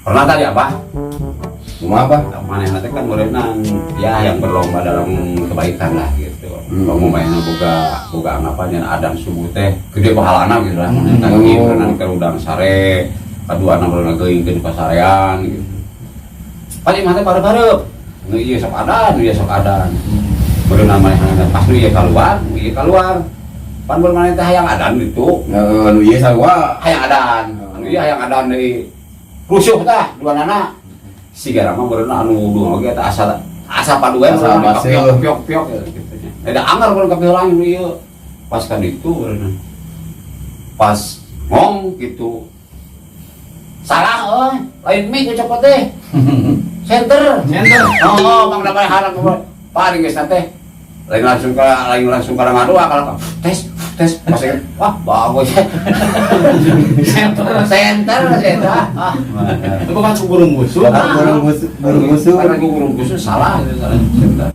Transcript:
Pernah tadi apa? Cuma apa? Mana nanti kan berenang ya yang berlomba dalam kebaikan lah gitu. Kamu mainnya buka anggapannya adang subuh teh gede pahalana gitu lah. Nanti berenang ke udang sare, kedua anak berenang ke pasarean gitu. Pasti mata barep-barep. Iya sok adan. Berenang main pas nu iya keluar. Pan bermain teh hayang adan gitu. Nu ieu sarua Hayang adan. Anu iya hayang adan dari rusuh tah dua nana. Sigara mah berenang anu dua oge teh asa paduan Asa basil. piok gitu. Ada anggar kalau kapi lain ieu. Pas kan itu berenang. Pas ngong gitu. Salah lain mie ku copot teh. Center. Oh, Bang Damai harap paling geus teh. Lain langsung ka ngadu akal tes masih wah bagus. Center. Ah, Itu kan burung musuh. burung musuh. karena gua burung khusus salah gitu. Center.